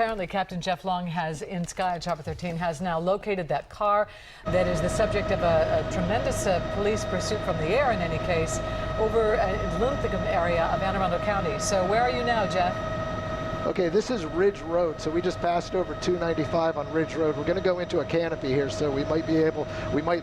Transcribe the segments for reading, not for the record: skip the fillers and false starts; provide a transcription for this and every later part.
apparently Captain Jeff Long has, in Sky at Chopper 13, has now located that car that is the subject of a tremendous police pursuit from the air, in any case, over the Linthicum area of Anne Arundel County. So where are you now, Jeff? Okay, this is Ridge Road, so we just passed over 295 on Ridge Road. We're going to go into a canopy here, so we might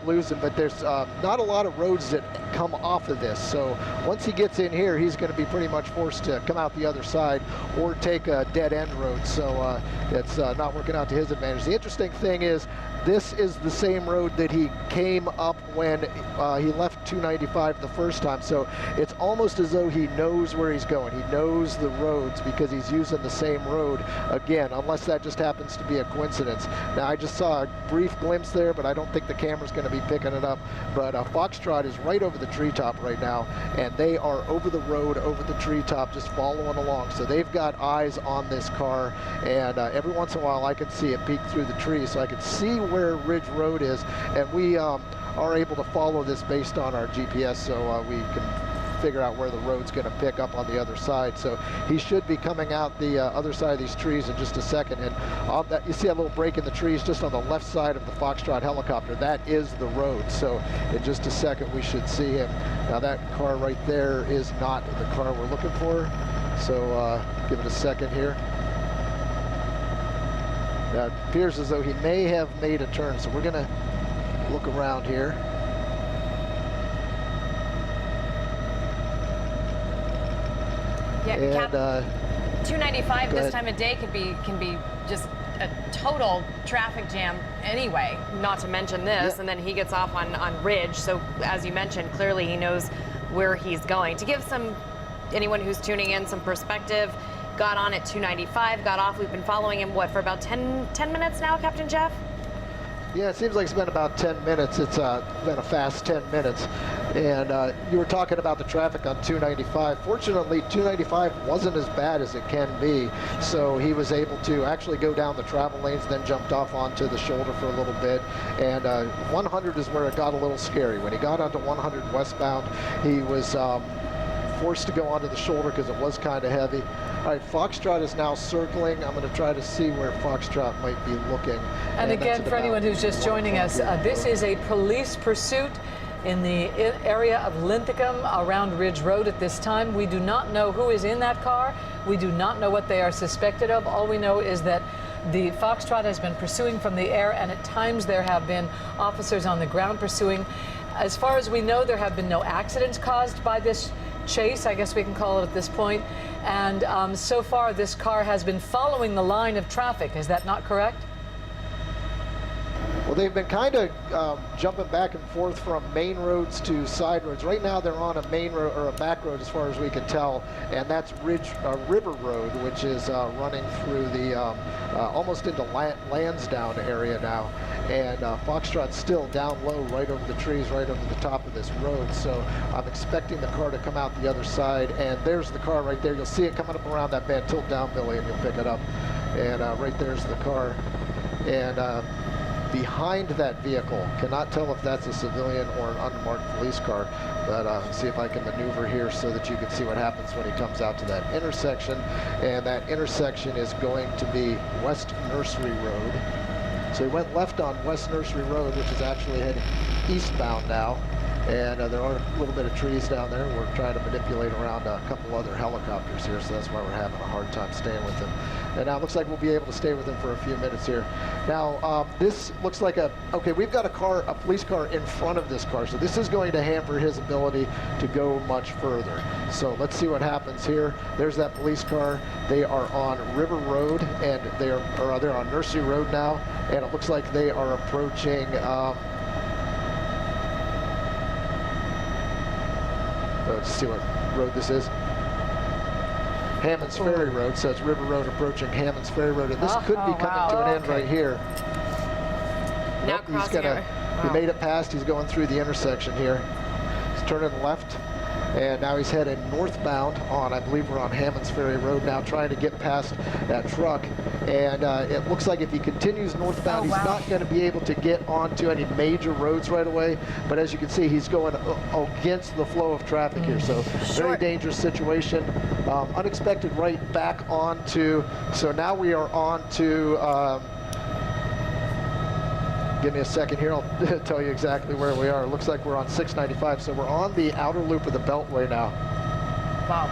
lose him, but there's not a lot of roads that come off of this. So once he gets in here, he's going to be pretty much forced to come out the other side or take a dead-end road. So it's not working out to his advantage. The interesting thing is, this is the same road that he came up when he left 295 the first time. So it's almost as though he knows where he's going. He knows the roads because he's using the same road again, unless that just happens to be a coincidence. Now, I just saw a brief glimpse there, but I don't think the camera's going to be picking it up. But Foxtrot is right over the treetop right now, and they are over the road, over the treetop, just following along. So they've got eyes on this car, and every once in a while I can see it peek through the trees, so I can see where Ridge Road is, and we are able to follow this based on our GPS, so we can figure out where the road's going to pick up on the other side. So he should be coming out the other side of these trees in just a second, and you see a little break in the trees just on the left side of the Foxtrot helicopter. That is the road, so in just a second we should see him. Now that car right there is not the car we're looking for, so give it a second here. It appears as though he may have made a turn, so we're going to look around here. Yeah, and, 295 this time of day can be just a total traffic jam anyway, not to mention this, yeah. And then he gets off on Ridge, so as you mentioned, clearly he knows where he's going. To give anyone who's tuning in some perspective, got on at 295, got off. We've been following him, what, for about 10 minutes now, Captain Jeff? Yeah, it seems like it's been about 10 minutes. It's been a fast 10 minutes. And you were talking about the traffic on 295. Fortunately, 295 wasn't as bad as it can be. So he was able to actually go down the travel lanes, then jumped off onto the shoulder for a little bit. And 100 is where it got a little scary. When he got onto 100 westbound, he was forced to go onto the shoulder because it was kind of heavy. All right, Foxtrot is now circling. I'm going to try to see where Foxtrot might be looking. And again, for anyone who's just joining us, this is a police pursuit in the area of Linthicum around Ridge Road at this time. We do not know who is in that car. We do not know what they are suspected of. All we know is that the Foxtrot has been pursuing from the air, and at times there have been officers on the ground pursuing. As far as we know, there have been no accidents caused by this chase, I guess we can call it at this point. And so far, this car has been following the line of traffic. Is that not correct? Well, they've been kind of jumping back and forth from main roads to side roads. Right now, they're on a main road or a back road, as far as we can tell, and that's River Road, which is running through the almost into Lansdowne area now. And Foxtrot's still down low, right over the trees, right over the top of this road. So I'm expecting the car to come out the other side, and there's the car right there. You'll see it coming up around that bend. Tilt down, Billy, and you'll pick it up. And right there's the car. And behind that vehicle, cannot tell if that's a civilian or an unmarked police car, but see if I can maneuver here so that you can see what happens when he comes out to that intersection. And that intersection is going to be West Nursery Road. So he went left on West Nursery Road, which is actually heading eastbound now. And there are a little bit of trees down there. We're trying to manipulate around a couple other helicopters here, so that's why we're having a hard time staying with him. And now it looks like we'll be able to stay with him for a few minutes here. Now, this looks like okay, we've got a police car in front of this car, so this is going to hamper his ability to go much further. So let's see what happens here. There's that police car. They are on River Road, and they're on Nursery Road now, and it looks like they are approaching let's see what road this is. Hammond's Ferry Road, so it's River Road approaching Hammond's Ferry Road, and this could be coming to an end right here. Now crossing he made it past. He's going through the intersection here. He's turning left, and now he's headed northbound on, I believe we're on Hammond's Ferry Road now, trying to get past that truck. And it looks like if he continues northbound, he's not going to be able to get onto any major roads right away. But as you can see, he's going against the flow of traffic here. So very dangerous situation. Unexpected right back onto, so now we are on to, give me a second here, I'll tell you exactly where we are. It looks like we're on 695, so we're on the outer loop of the Beltway now. Wow.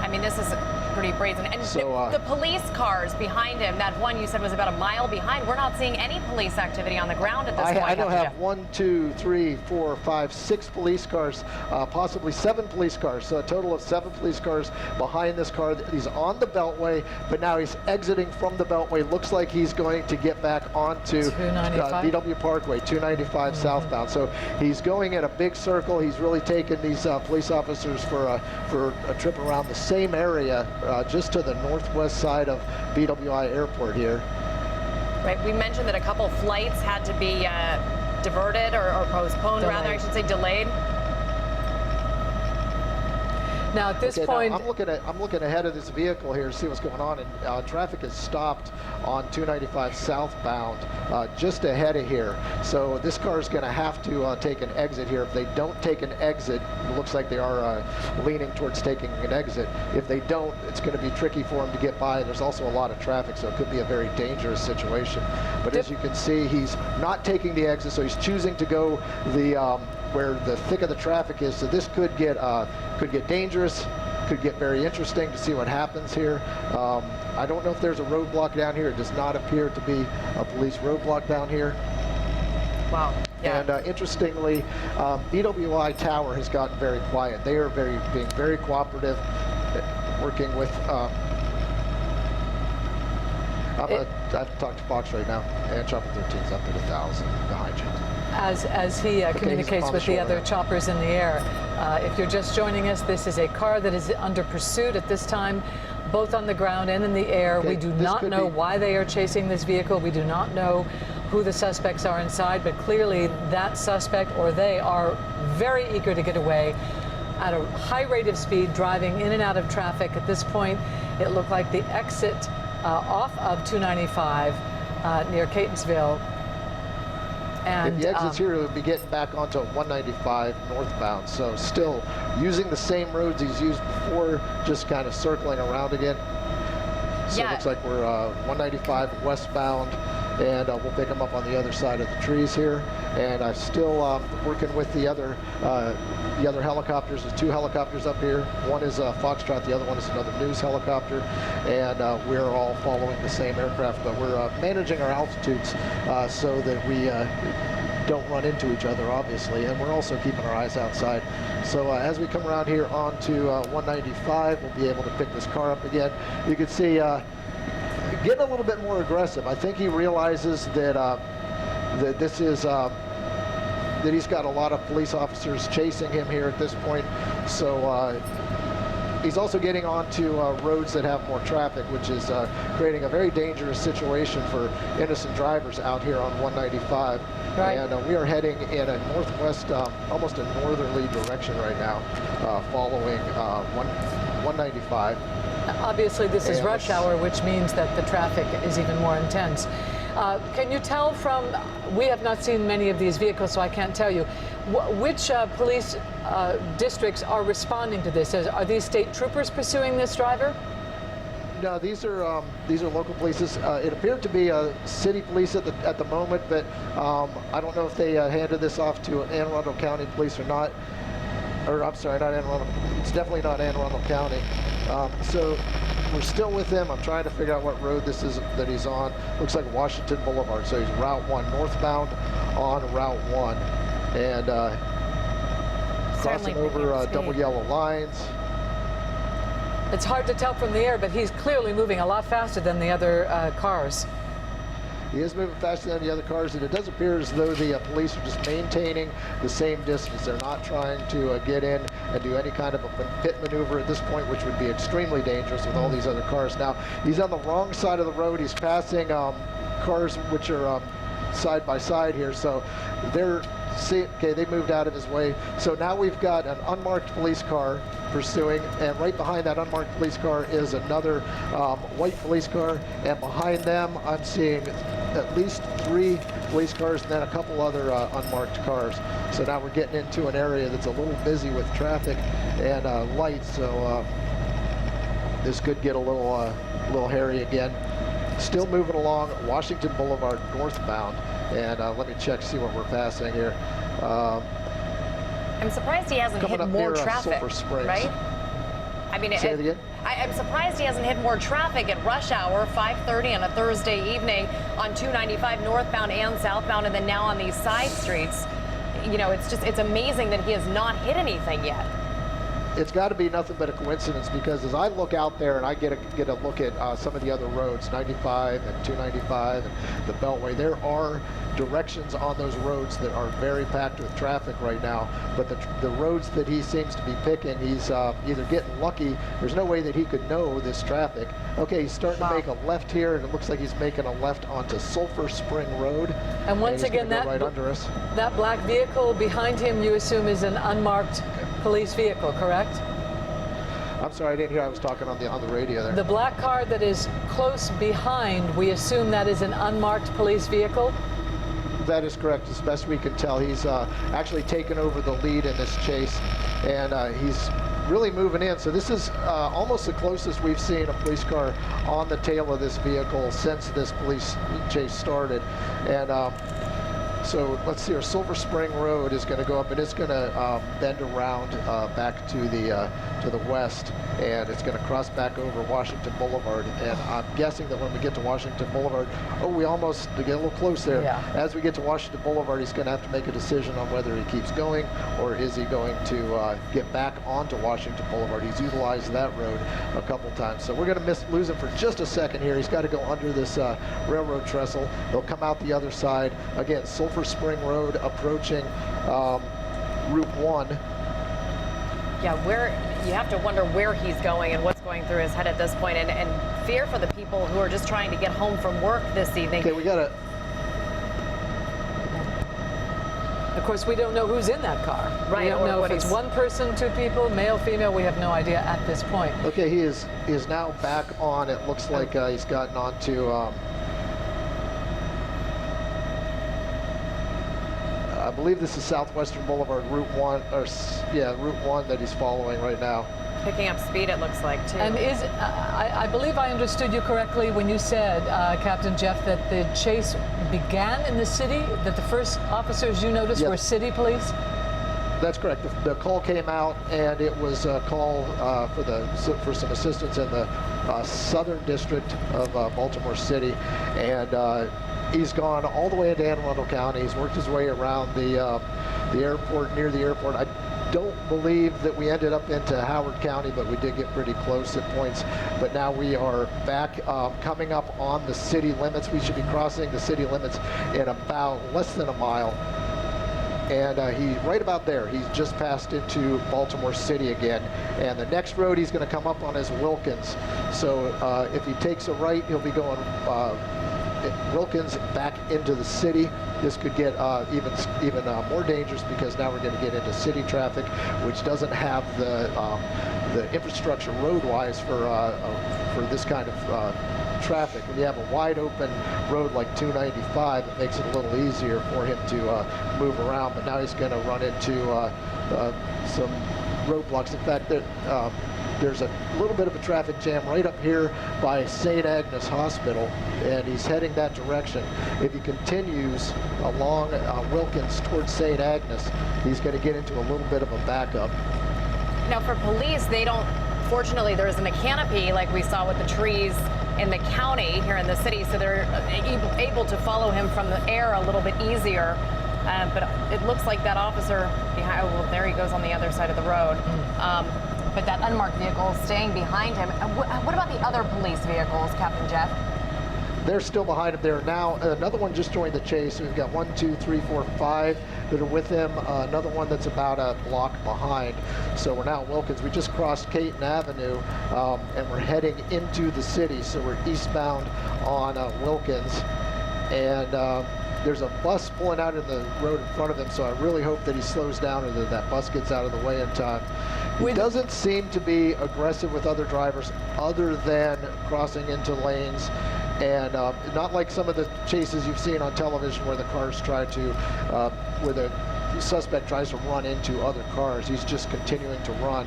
I mean, this is pretty brazen. And so, the police cars behind him, that one you said was about a mile behind, we're not seeing any police activity on the ground at this point. I now have 1, 2, 3, 4, 5, 6 police cars, possibly 7 police cars. So a total of 7 police cars behind this car. He's on the Beltway, but now he's exiting from the Beltway. Looks like he's going to get back onto BW Parkway, 295 southbound. So he's going in a big circle. He's really taken these police officers for a trip around the same area, just to the northwest side of BWI Airport here. Right, we mentioned that a couple flights had to be diverted or postponed, rather, I should say delayed. Now at this point, I'm looking ahead of this vehicle here to see what's going on, and traffic is stopped on 295 southbound, just ahead of here. So this car is going to have to take an exit here. If they don't take an exit, it looks like they are leaning towards taking an exit. If they don't, it's going to be tricky for them to get by. There's also a lot of traffic, so it could be a very dangerous situation. But as you can see, he's not taking the exit, so he's choosing to go the where the thick of the traffic is. So this could get dangerous, could get very interesting to see what happens here. I don't know if there's a roadblock down here. It does not appear to be a police roadblock down here. Wow. Yeah. And interestingly, BWI Tower has gotten very quiet. They are being very cooperative, working with. I've talked to Fox right now, and Chopper 13's up at 1,000 behind you. As he communicates with the other choppers in the air. If you're just joining us, this is a car that is under pursuit at this time, both on the ground and in the air. We do not know why they are chasing this vehicle. We do not know who the suspects are inside, but clearly that suspect or they are very eager to get away at a high rate of speed, driving in and out of traffic. At this point, it looked like the exit off of 295 near Catonsville. And if the exits here, would be getting back onto 195 northbound. So still using the same roads he's used before, just kind of circling around again. So it looks like we're 195 westbound, and we'll pick him up on the other side of the trees here. And I'm still working with the other helicopters. There's 2 helicopters up here. One is Foxtrot, the other one is another news helicopter, and we're all following the same aircraft, but we're managing our altitudes so that we don't run into each other, obviously, and we're also keeping our eyes outside. So as we come around here onto 195, we'll be able to pick this car up again. You can see getting a little bit more aggressive. I think he realizes that that this is that he's got a lot of police officers chasing him here at this point. So he's also getting onto roads that have more traffic, which is creating a very dangerous situation for innocent drivers out here on 195. Right. And we are heading in a northwest, almost a northerly direction right now, following 195. Obviously, this is rush hour, which means that the traffic is even more intense. Can you tell from, we have not seen many of these vehicles, so I can't tell you, which police districts are responding to this? Are these state troopers pursuing this driver? No, these are local police. It appeared to be city police at the moment, but I don't know if they handed this off to Anne Arundel County police or not. Or I'm sorry, not Anne Arundel. It's definitely not Anne Arundel County. So we're still with him. I'm trying to figure out what road this is that he's on. Looks like Washington Boulevard. So he's Route 1, northbound on Route 1, and crossing over double yellow lines. It's hard to tell from the air, but he's clearly moving a lot faster than the other cars. He is moving faster than the other cars, and it does appear as though the police are just maintaining the same distance. They're not trying to get in and do any kind of a pit maneuver at this point, which would be extremely dangerous with all these other cars. Now, he's on the wrong side of the road. He's passing cars which are side by side here, so they're see, okay, they moved out of his way. So now we've got an unmarked police car pursuing, and right behind that unmarked police car is another white police car, and behind them I'm seeing at least 3 police cars and then a couple other unmarked cars. So now we're getting into an area that's a little busy with traffic and lights, so this could get a little hairy again. Still moving along Washington Boulevard northbound, and let me check, see what we're passing here. I'm surprised he hasn't hit more traffic, right? I mean, Say it again? I'm surprised he hasn't hit more traffic at rush hour, 5:30 on a Thursday evening on 295 northbound and southbound, and then now on these side streets. You know, it's amazing that he has not hit anything yet. It's got to be nothing but a coincidence, because as I look out there and I get a look at some of the other roads, 95 and 295 and the Beltway, there are directions on those roads that are very packed with traffic right now. But the roads that he seems to be picking, he's either getting lucky. There's no way that he could know this traffic. Okay, he's starting to make a left here, and it looks like he's making a left onto Sulphur Spring Road. And once again, that right under us. That black vehicle behind him, you assume, is an unmarked police vehicle, correct? I'm sorry, I didn't hear. I was talking on the radio there. The black car that is close behind, we assume that is an unmarked police vehicle? That is correct. As best we can tell, he's actually taken over the lead in this chase, and he's really moving in. So this is almost the closest we've seen a police car on the tail of this vehicle since this police chase started. And so let's see, our Silver Spring Road is going to go up, and it's going to bend around back to the west, and it's going to cross back over Washington Boulevard. And I'm guessing that when we get to Washington Boulevard, we almost get a little close there. Yeah. As we get to Washington Boulevard, he's going to have to make a decision on whether he keeps going or is he going to get back onto Washington Boulevard. He's utilized that road a couple times. So we're going to lose him for just a second here. He's got to go under this railroad trestle. He'll come out the other side. Again, Sulphur Spring Road approaching Route 1. Yeah, you have to wonder where he's going and what's going through his head at this point, and fear for the people who are just trying to get home from work this evening. Okay, we got to... Of course, we don't know who's in that car. Right. We don't know if it's one person, 2 people, male, female. We have no idea at this point. Okay, he is now back on. It looks like he's gotten onto... I believe this is Southwestern Boulevard, Route 1, or yeah, Route 1 that he's following right now. Picking up speed, it looks like, too. And I believe I understood you correctly when you said, Captain Jeff, that the chase began in the city, that the first officers you noticed were city police? That's correct. The call came out, and it was a call for some assistance in the southern district of Baltimore City, and he's gone all the way into Anne Arundel County. He's worked his way around the airport, near the airport. I don't believe that we ended up into Howard County, but we did get pretty close at points. But now we are back coming up on the city limits. We should be crossing the city limits in about less than a mile. And he's right about there. He's just passed into Baltimore City again. And the next road he's going to come up on is Wilkins. So if he takes a right, he'll be going Wilkins back into the city. This could get even more dangerous, because now we're going to get into city traffic, which doesn't have the infrastructure road-wise for this kind of traffic. When you have a wide open road like 295, it makes it a little easier for him to move around. But now he's going to run into some roadblocks. In fact, there's a little bit of a traffic jam right up here by St. Agnes Hospital, and he's heading that direction. If he continues along Wilkins towards St. Agnes, he's going to get into a little bit of a backup. Now, for police, they don't, fortunately, there isn't a canopy like we saw with the trees in the county here in the city, so they're able to follow him from the air a little bit easier. But it looks like that officer behind, well, there he goes on the other side of the road. But that unmarked vehicle is staying behind him. What about the other police vehicles, Captain Jeff? They're still behind him there now. Another one just joined the chase. We've got 1, 2, 3, 4, 5 that are with him. Another one that's about a block behind. So we're now at Wilkins. We just crossed Caton Avenue, and we're heading into the city. So we're eastbound on Wilkins. And There's a bus pulling out in the road in front of him, so I really hope that he slows down or that that bus gets out of the way in time. He doesn't seem to be aggressive with other drivers other than crossing into lanes. And not like some of the chases you've seen on television where the cars try to, where the suspect tries to run into other cars. He's just continuing to run.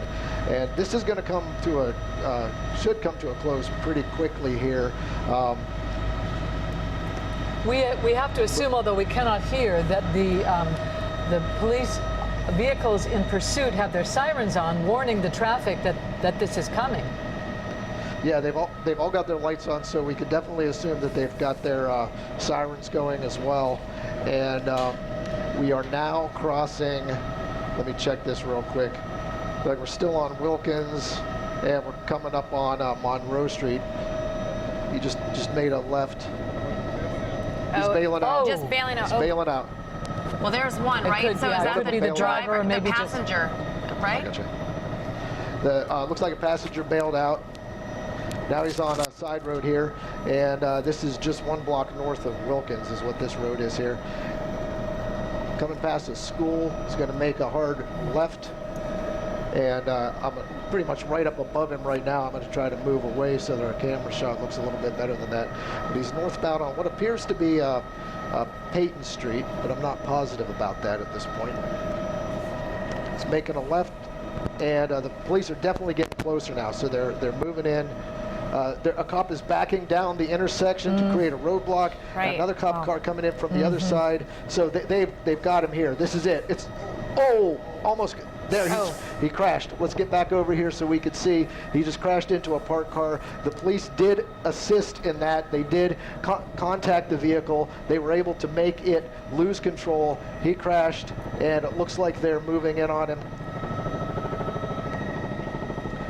And this is going to come to a, should come to a close pretty quickly here. We have to assume, although we cannot hear, that the police vehicles in pursuit have their sirens on, warning the traffic that this is coming. Yeah, they've all got their lights on, so we could definitely assume that they've got their sirens going as well. And we are now crossing. Let me check this real quick. Like we're still on Wilkins, and we're coming up on Monroe Street. He just made a left. He's bailing out. Just bailing out. He's bailing out. Well, there's one, right? So is that the driver or maybe the passenger, right? Gotcha. Looks like a passenger bailed out. Now he's on a side road here, and this is just 1 block north of Wilkins is what this road is here. Coming past a school, he's going to make a hard left, and I'm pretty much right up above him right now. I'm going to try to move away so that our camera shot looks a little bit better than that. But he's northbound on what appears to be Peyton Street, but I'm not positive about that at this point. He's making a left, and the police are definitely getting closer now, so they're moving in. A cop is backing down the intersection to create a roadblock. Right. Another cop car coming in from the other side. So they've got him here. This is it. It's almost there. He crashed. Let's get back over here so we could see. He just crashed into a parked car. The police did assist in that. They did contact the vehicle. They were able to make it lose control. He crashed, and it looks like they're moving in on him.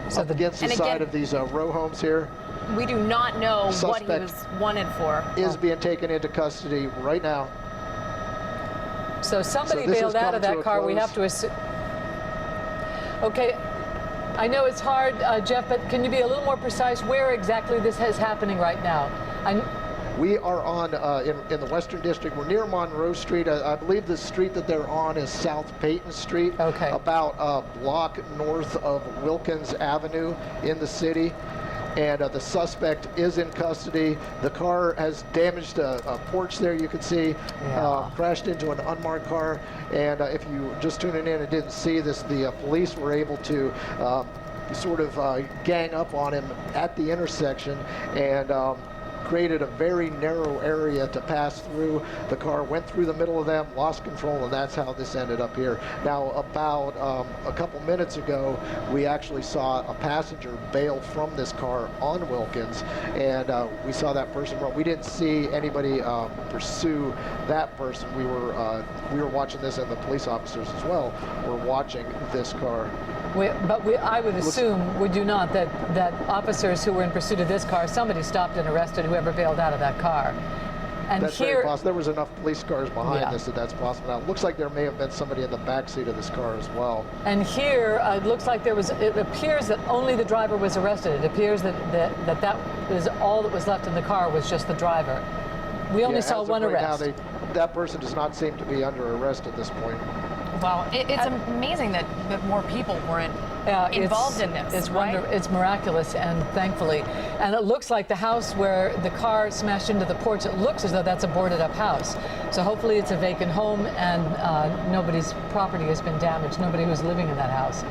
So up against the side of these row homes here. We do not know what he was wanted for. Is being taken into custody right now. So somebody bailed out of that car. We have to assume. Okay, I know it's hard, Jeff, but can you be a little more precise where exactly this is happening right now? We are on in the Western District. We're near Monroe Street. I believe the street that they're on is South Peyton Street. Okay. About a block north of Wilkins Avenue in the city. And the suspect is in custody. The car has damaged a porch there, you can see. Crashed into an unmarked car. And if you just tuning in and didn't see this, the police were able to sort of gang up on him at the intersection and created a very narrow area to pass through. The car went through the middle of them, lost control, and that's how this ended up here. Now, about a couple minutes ago, we actually saw a passenger bail from this car on Wilkins, and we saw that person run. We didn't see anybody pursue that person. We were watching this, and the police officers as well were watching this car. I would assume, would you not, that officers who were in pursuit of this car, somebody stopped and arrested whoever bailed out of that car. And that's very possible. There was enough police cars behind this that's possible. Now, it looks like there may have been somebody in the back seat of this car as well. And here, it looks like it appears that only the driver was arrested. It appears that is all that was left in the car was just the driver. We only saw one arrest. Now, that person does not seem to be under arrest at this point. Well, it's amazing that more people weren't involved in this. It's miraculous, and thankfully. And it looks like the house where the car smashed into the porch, it looks as though that's a boarded up house. So hopefully it's a vacant home and nobody's property has been damaged. Nobody who's living in that house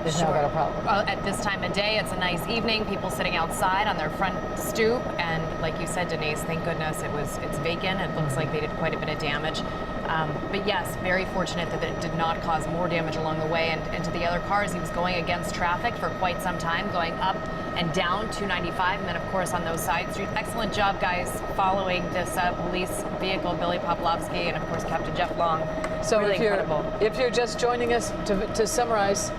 has now got a problem. At this time of day, it's a nice evening. People sitting outside on their front stoop, and like you said, Denise, thank goodness it's vacant. It looks like they did quite a bit of damage. But yes, very fortunate that it did not cause more damage along the way. And to the other cars, he was going against traffic for quite some time, going up and down 295, and then of course on those side streets. Excellent job, guys, following this police vehicle, Billy Poplovsky, and of course Captain Jeff Long. So really incredible. If you're just joining us, to summarize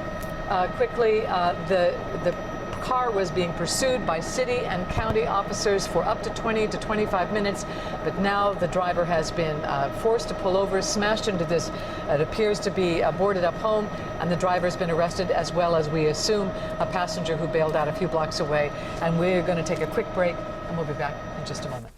quickly, the car was being pursued by city and county officers for up to 20 to 25 minutes, but now the driver has been forced to pull over, smashed into this, it appears to be a boarded up home, and the driver's been arrested, as well as, we assume, a passenger who bailed out a few blocks away. And we're going to take a quick break, and we'll be back in just a moment.